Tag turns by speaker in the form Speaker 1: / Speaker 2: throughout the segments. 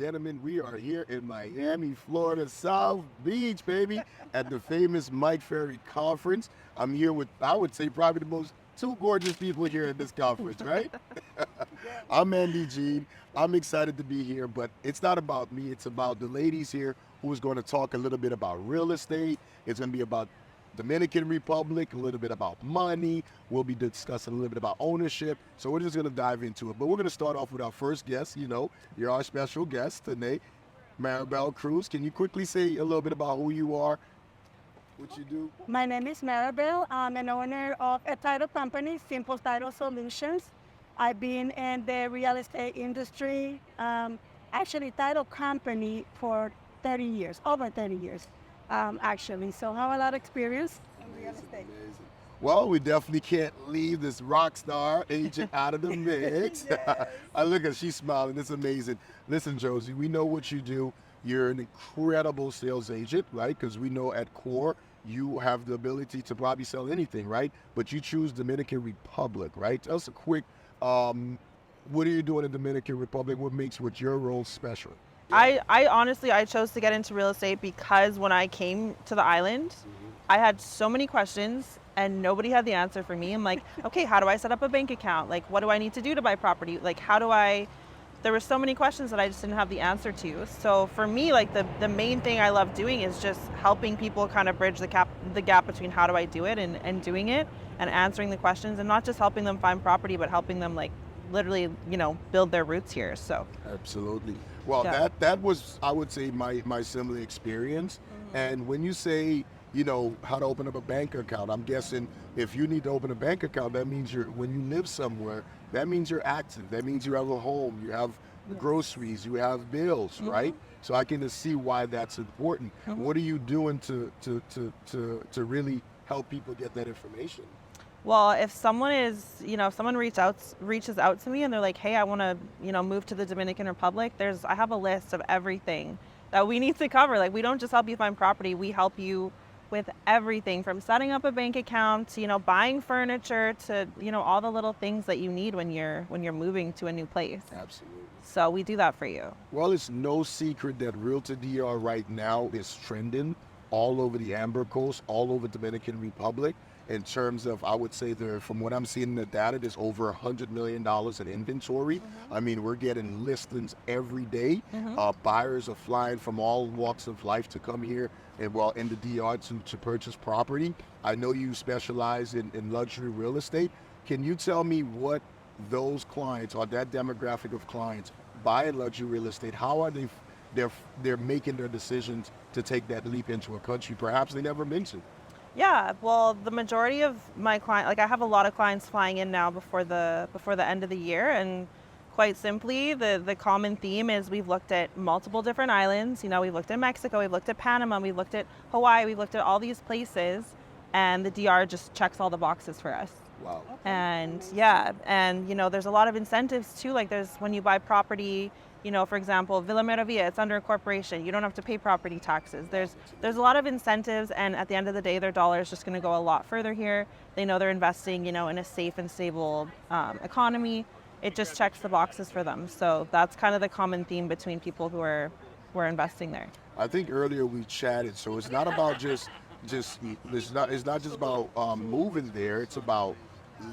Speaker 1: gentlemen, we are here in Miami, Florida, South Beach, baby, at the famous Mike Ferry Conference. I'm here with, I would say, probably the most two gorgeous people here at this conference, right? I'm Andy Jean. I'm excited to be here, but it's not about me. It's about the ladies here who is going to talk a little bit about real estate. It's going to be about Dominican Republic, a little bit about money. We'll be discussing a little bit about ownership. So we're just going to dive into it. But we're going to start off with our first guest. You know, you're our special guest today, Maribel Cruz. Can you quickly say a little bit about who you are, what you do?
Speaker 2: My name is Maribel. I'm an owner of a title company, Simple Title Solutions. I've been in the real estate industry, actually title company for 30 years, over 30 years, actually. So I have a lot of experience in real estate.
Speaker 1: Amazing. Well, we definitely can't leave this rock star agent out of the mix.
Speaker 2: Yes.
Speaker 1: I look at she's smiling. It's amazing. Listen, Josie, we know what you do. You're an incredible sales agent, right? Because we know at core you have the ability to probably sell anything, right? But you choose Dominican Republic, right? Tell us a quick, what are you doing in Dominican Republic? What makes what your role special?
Speaker 3: I honestly, I chose to get into real estate because when I came to the island, I had so many questions and nobody had the answer for me. I'm like, okay, how do I set up a bank account? Like, what do I need to do to buy property? Like, there were so many questions that I just didn't have the answer to. So for me, like the main thing I love doing is just helping people kind of bridge the gap between how do I do it and doing it and answering the questions, and not just helping them find property, but helping them like literally, build their roots here. So
Speaker 1: Absolutely. Well,
Speaker 3: yeah.
Speaker 1: that was, I would say, my similar experience. And when you say, how to open up a bank account, I'm guessing if you need to open a bank account, that means when you live somewhere, that means you're active. That means you have a home, you have groceries, you have bills, right? So I can just see why that's important. What are you doing to really help people get that information?
Speaker 3: Well, if someone if someone reaches out to me and they're like, hey, I want to, move to the Dominican Republic, I have a list of everything that we need to cover. Like, we don't just help you find property, we help you with everything from setting up a bank account to, buying furniture to, all the little things that you need when you're moving to a new place.
Speaker 1: Absolutely.
Speaker 3: So we do that for you.
Speaker 1: Well, it's no secret that Realtor D.R. right now is trending all over the Amber Coast, all over Dominican Republic. In terms of, I would say from what I'm seeing in the data, there's over $100 million in inventory. I mean, we're getting listings every day. Buyers are flying from all walks of life to come here and in the DR to purchase property. I know you specialize in luxury real estate. Can you tell me what those clients or that demographic of clients buying luxury real estate, how are they're making their decisions to take that leap into a country perhaps they never mentioned?
Speaker 3: Yeah, well, the majority of my clients, like I have a lot of clients flying in now before the end of the year, and quite simply, the common theme is we've looked at multiple different islands. We've looked at Mexico, we've looked at Panama, we've looked at Hawaii, we've looked at all these places, and the DR just checks all the boxes for us.
Speaker 1: Wow.
Speaker 3: And yeah, and there's a lot of incentives too. Like when you buy property, for example, Villa Meravia, it's under a corporation. You don't have to pay property taxes. There's a lot of incentives, and at the end of the day, their dollar is just going to go a lot further here. They know they're investing, in a safe and stable economy. It just checks the boxes for them. So that's kind of the common theme between people who are investing there.
Speaker 1: I think earlier we chatted, so it's not about it's not just about moving there. It's about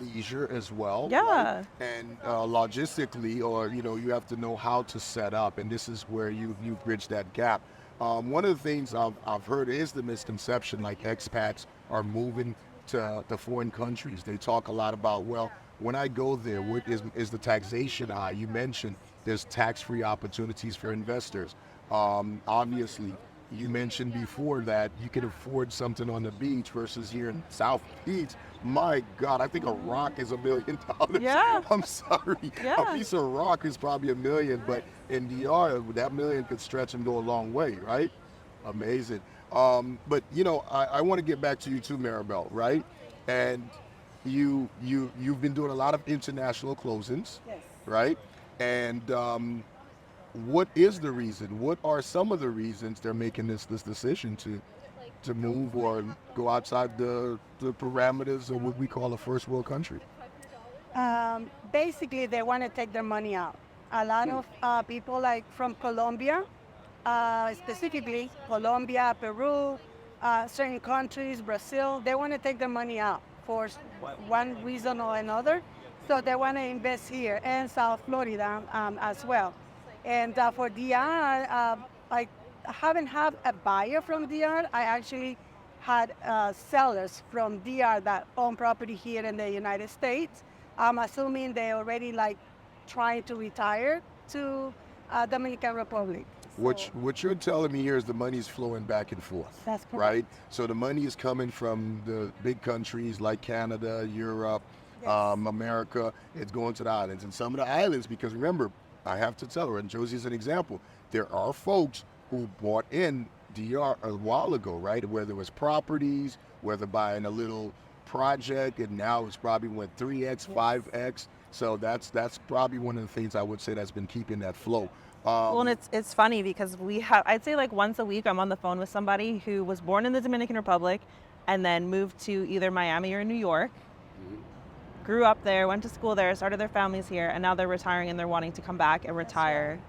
Speaker 1: leisure as well.
Speaker 3: Yeah.
Speaker 1: Right? And logistically, or you have to know how to set up, and this is where you bridge that gap. One of the things I've heard is the misconception, like expats are moving to foreign countries. They talk a lot about, well, when I go there, what is the taxation high? You mentioned there's tax-free opportunities for investors. Obviously, you mentioned before that you can afford something on the beach versus here in South Beach. My God, I think a rock is $1 million.
Speaker 3: Yeah.
Speaker 1: I'm sorry.
Speaker 3: Yeah.
Speaker 1: A piece of rock is probably $1 million, but in DR, that million could stretch and go a long way, right? Amazing. But I want to get back to you too, Maribel, right? And you've been doing a lot of international closings,
Speaker 2: Yes.
Speaker 1: right? And what is the reason? What are some of the reasons they're making this decision to move or go outside the parameters of what we call a first world country?
Speaker 2: Basically, they want to take their money out. A lot of people like from Colombia, specifically Colombia, Peru, certain countries, Brazil, they want to take their money out for one reason or another. So they want to invest here and South Florida as well. And for DR, I haven't had a buyer from DR. I actually had sellers from DR that own property here in the United States. I'm assuming they already like trying to retire to Dominican Republic.
Speaker 1: What you're telling me here is the money's flowing back and forth.
Speaker 2: That's correct.
Speaker 1: Right? So the money is coming from the big countries like Canada, Europe,
Speaker 2: Yes.
Speaker 1: America. It's going to the islands. And some of the islands, because remember, I have to tell her, and Josie's an example, there are folks who bought in DR a while ago, right? Whether it was properties, whether buying a little project, and now it's probably went 3x, 5x. So that's probably one of the things I would say that's been keeping that flow.
Speaker 3: Well, and it's funny because I'd say like once a week I'm on the phone with somebody who was born in the Dominican Republic and then moved to either Miami or New York, grew up there, went to school there, started their families here, and now they're retiring and they're wanting to come back and retire.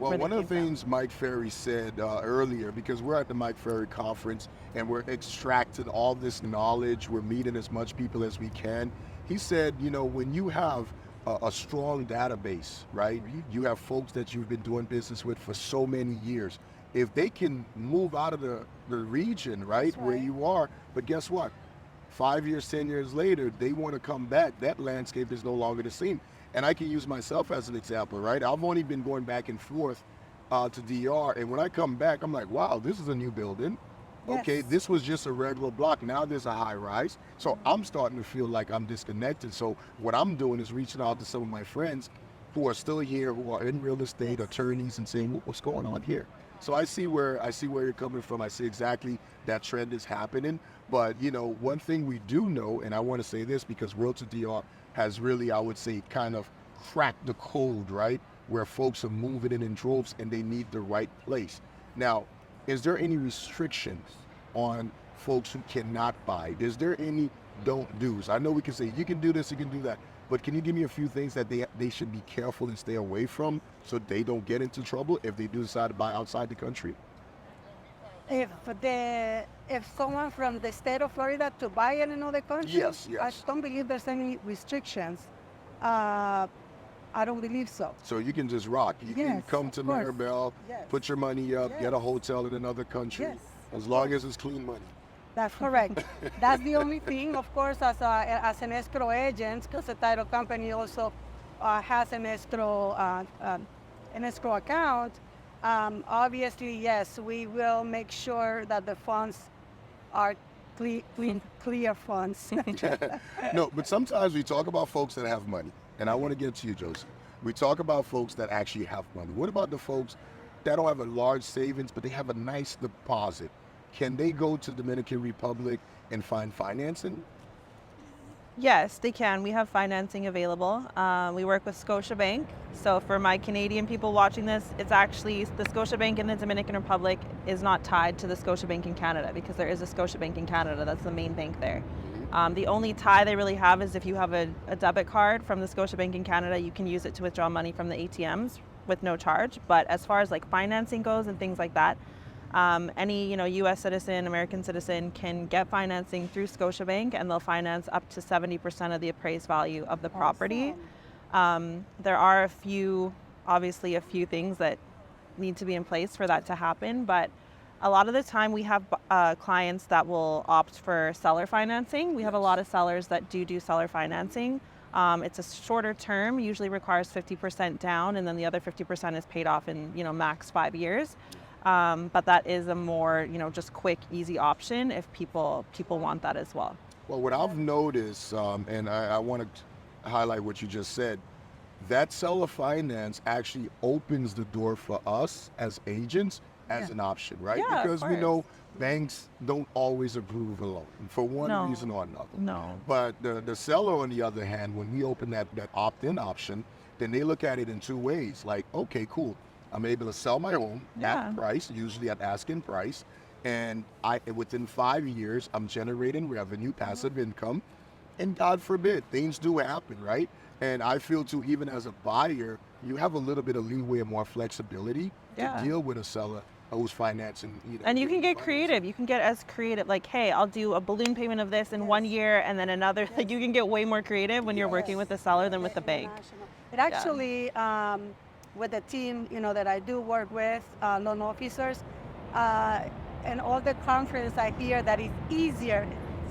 Speaker 1: Well,
Speaker 3: where they
Speaker 1: one of the
Speaker 3: came from.
Speaker 1: things Mike Ferry said earlier, because we're at the Mike Ferry conference and we're extracting all this knowledge, we're meeting as much people as we can. He said, you know, when you have a strong database, right? You have folks that you've been doing business with for so many years. If they can move out of the region, right,
Speaker 2: That's
Speaker 1: where
Speaker 2: right.
Speaker 1: you are, but guess what? 5 years, 10 years later, they want to come back. That landscape is no longer the same. And I can use myself as an example, right? I've only been going back and forth to DR, and when I come back, I'm like, wow, this is a new building. Okay,
Speaker 2: Yes.
Speaker 1: this was just a regular block. Now there's a high rise. So I'm starting to feel like I'm disconnected. So what I'm doing is reaching out to some of my friends who are still here, who are in real estate, attorneys, and saying, what's going on here? So I see where you're coming from. I see exactly that trend is happening. But you know, one thing we do know, and I want to say this because Realtor DR has really, I would say, kind of cracked the code, right? Where folks are moving in droves and they need the right place. Now, is there any restrictions on folks who cannot buy? Is there any don't do's? I know we can say you can do this, you can do that, but can you give me a few things that they should be careful and stay away from so they don't get into trouble if they do decide to buy outside the country?
Speaker 2: If someone from the state of Florida to buy in another country,
Speaker 1: Yes,
Speaker 2: I
Speaker 1: yes.
Speaker 2: don't believe there's any restrictions. I don't believe so.
Speaker 1: So you can just rock. You can
Speaker 2: Yes,
Speaker 1: come to
Speaker 2: of course.
Speaker 1: Maribel,
Speaker 2: Yes.
Speaker 1: put your money up, get a
Speaker 2: Yes.
Speaker 1: hotel in another country,
Speaker 2: Yes,
Speaker 1: as long as it's clean money.
Speaker 2: That's correct. That's the only thing, of course, as an escrow agent, because the title company also has an escrow account. Obviously, yes, we will make sure that the funds are clear funds.
Speaker 1: No, but sometimes we talk about folks that have money, and I want to get to you, Joseph. We talk about folks that actually have money. What about the folks that don't have a large savings, but they have a nice deposit? Can they go to Dominican Republic and find financing?
Speaker 3: Yes, they can. We have financing available. We work with Scotiabank. So for my Canadian people watching this, it's actually the Scotiabank in the Dominican Republic is not tied to the Scotiabank in Canada because there is a Scotiabank in Canada. That's the main bank there. The only tie they really have is if you have a debit card from the Scotiabank in Canada, you can use it to withdraw money from the ATMs with no charge. But as far as like financing goes and things like that, any U.S. citizen, American citizen can get financing through Scotiabank, and they'll finance up to 70% of the appraised value of the property. There are obviously a few things that need to be in place for that to happen, but a lot of the time we have clients that will opt for seller financing. We have a lot of sellers that do seller financing. It's a shorter term, usually requires 50% down, and then the other 50% is paid off in max 5 years. But that is a more, just quick, easy option if people want that as well.
Speaker 1: Well, what I've noticed, and I want to highlight what you just said, that seller finance actually opens the door for us as agents as an option, right?
Speaker 3: Yeah, of
Speaker 1: because we
Speaker 3: course.
Speaker 1: know banks don't always approve a loan for one
Speaker 3: No.
Speaker 1: reason or another.
Speaker 3: No.
Speaker 1: But the seller, on the other hand, when we open that opt-in option, then they look at it in two ways. Like, okay, cool. I'm able to sell my home
Speaker 3: Yeah.
Speaker 1: at price, usually at asking price. And within 5 years, I'm generating revenue, passive income. And God forbid, things do happen, right? And I feel too, even as a buyer, you have a little bit of leeway and more flexibility
Speaker 3: Yeah.
Speaker 1: to deal with a seller who's financing.
Speaker 3: And you can get
Speaker 1: financing.
Speaker 3: creative. You can get as creative, like, hey, I'll do a balloon payment of this in 1 year and then another. Like, you can get way more creative when you're working with the seller than with the bank.
Speaker 2: International. It actually, with the team, that I do work with, loan officers, and all the conference I hear that it's easier,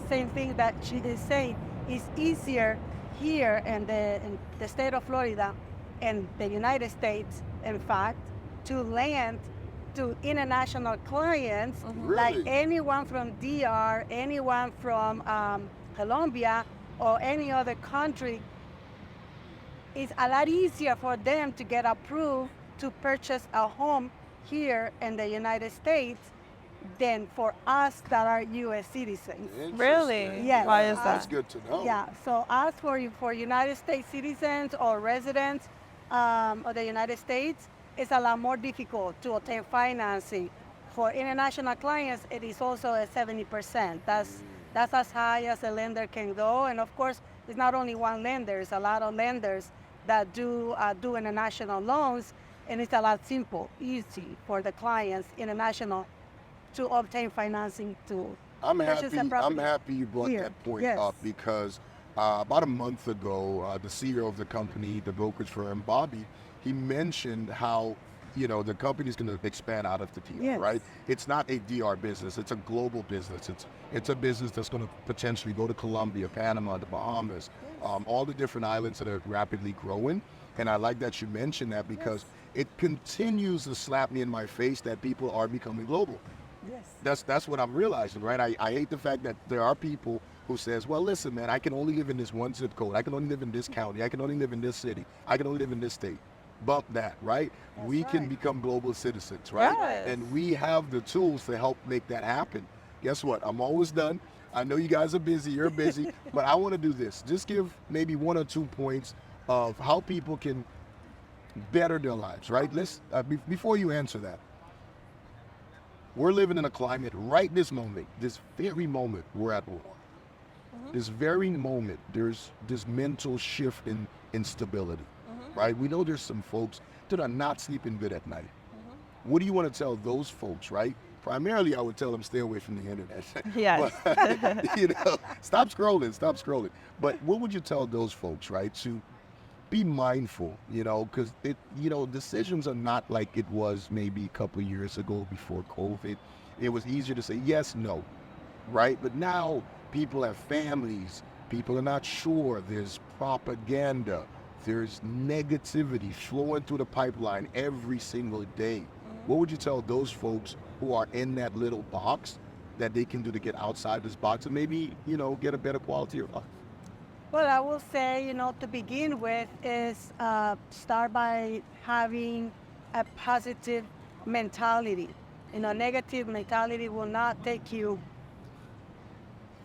Speaker 2: same thing that she is saying, it's easier here in the state of Florida and the United States, in fact, to lend to international clients, like
Speaker 1: Really?
Speaker 2: anyone from DR, anyone from Colombia, or any other country. It's a lot easier for them to get approved to purchase a home here in the United States than for us that are U.S. citizens.
Speaker 3: Really?
Speaker 1: Interesting.
Speaker 2: Yes.
Speaker 3: Why is
Speaker 1: That's
Speaker 3: that?
Speaker 1: good to know.
Speaker 2: Yeah, so us for United States citizens or residents of the United States, it's a lot more difficult to obtain financing. For international clients, it is also a 70%. That's as high as a lender can go. And of course, it's not only one lender, it's a lot of lenders that do international loans, and it's a lot simple, easy for the clients, international, to obtain financing to
Speaker 1: I'm
Speaker 2: purchase a
Speaker 1: happy. I'm
Speaker 2: property.
Speaker 1: happy you brought
Speaker 2: Here,
Speaker 1: that point
Speaker 2: yes.
Speaker 1: up because about a month ago, the CEO of the company, the brokerage firm, Bobby, he mentioned how the company is going to expand out of the DR.
Speaker 2: Yes.
Speaker 1: Right? It's not a DR business. It's a global business. It's a business that's going to potentially go to Colombia, Panama, the Bahamas, all the different islands that are rapidly growing. And I like that you mentioned that because it continues to slap me in my face that people are becoming global.
Speaker 2: Yes.
Speaker 1: That's what I'm realizing, right? I hate the fact that there are people who says, well, listen, man, I can only live in this one zip code. I can only live in this county. I can only live in this city. I can only live in this state. Bump that, right? We can
Speaker 2: right.
Speaker 1: become global citizens, right?
Speaker 3: Yes.
Speaker 1: And we have the tools to help make that happen. Guess what? I'm always done. I know you guys are busy. You're busy. But I want to do this. Just give maybe 1 or 2 points of how people can better their lives, right? Let's before you answer that. We're living in a climate right this moment, this very moment we're at war. This very moment, there's this mental shift in instability, right? We know there's some folks that are not sleeping good at night. What do you want to tell those folks, right? Primarily, I would tell them stay away from the internet.
Speaker 3: Yes.
Speaker 1: But, stop scrolling. But what would you tell those folks, right? To be mindful, because decisions are not like it was maybe a couple of years ago before COVID. It was easier to say yes, no, right? But now people have families. People are not sure. There's propaganda. There's negativity flowing through the pipeline every single day. What would you tell those folks who are in that little box that they can do to get outside this box and maybe, get a better quality of life?
Speaker 2: Well, I will say, to begin with is start by having a positive mentality. Negative mentality will not take you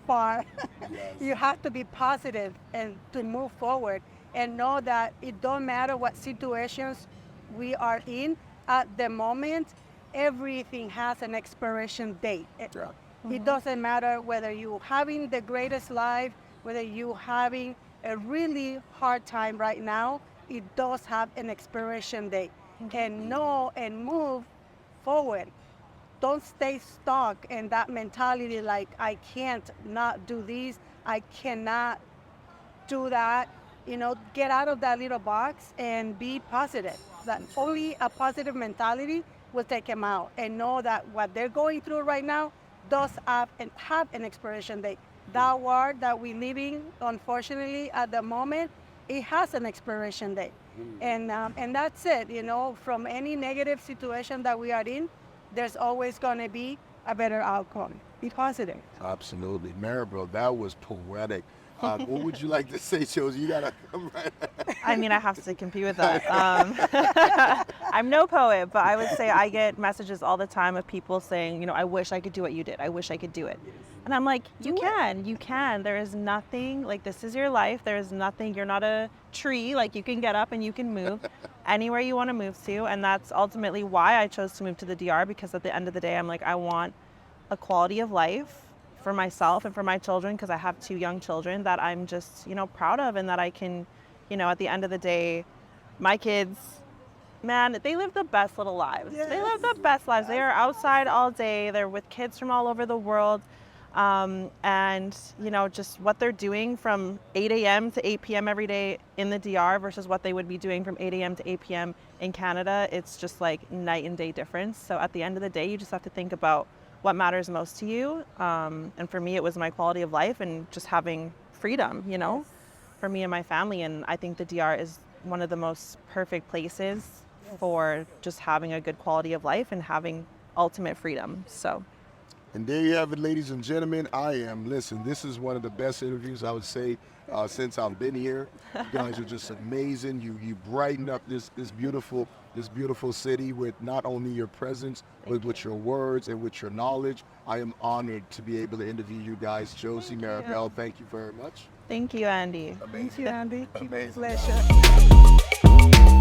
Speaker 2: far.
Speaker 1: Yes.
Speaker 2: You have to be positive and to move forward and know that it don't matter what situations we are in at the moment, everything has an expiration date. It doesn't matter whether you're having the greatest life, whether you're having a really hard time right now, it does have an expiration date. And know and move forward. Don't stay stuck in that mentality like, I can't not do this, I cannot do that. Get out of that little box and be positive. That only a positive mentality will take them out. And know that what they're going through right now does have an expiration date. That war that we're living, unfortunately, at the moment, it has an expiration date. And that's it, from any negative situation that we are in, there's always going to be a better outcome. Be positive.
Speaker 1: Absolutely. Maribel, that was poetic. What would you like to say, Josie? You got to come right.
Speaker 3: I mean, I have to compete with that. I'm no poet, but I would say I get messages all the time of people saying, I wish I could do what you did. I wish I could do it. And I'm like, you can. There is nothing, like, this is your life. There is nothing, you're not a tree. Like, you can get up and you can move anywhere you want to move to. And that's ultimately why I chose to move to the DR, because at the end of the day, I'm like, I want a quality of life for myself and for my children, because I have 2 young children that I'm just, proud of, and that I can, at the end of the day, my kids man, they live the best little lives.
Speaker 2: Yes.
Speaker 3: They live the best lives. They are outside all day. They're with kids from all over the world. And, you know, just what they're doing from 8 a.m. to 8 p.m. every day in the DR versus what they would be doing from 8 a.m. to 8 p.m. in Canada, it's just like night and day difference. So at the end of the day, you just have to think about what matters most to you. And for me, it was my quality of life and just having freedom, you know, for me and my family. And I think the DR is one of the most perfect places for just having a good quality of life and having ultimate freedom. So.
Speaker 1: And there you have it, ladies and gentlemen. Listen, this is one of the best interviews I would say since I've been here. You guys are just amazing. You brighten up this beautiful city with not only your presence, but with your words and with your knowledge. I am honored to be able to interview you guys. Josie, Maribel, thank you very much.
Speaker 3: Thank you, Andy.
Speaker 1: Amazing.
Speaker 2: Thank you, Andy.
Speaker 1: Amazing.
Speaker 2: Pleasure.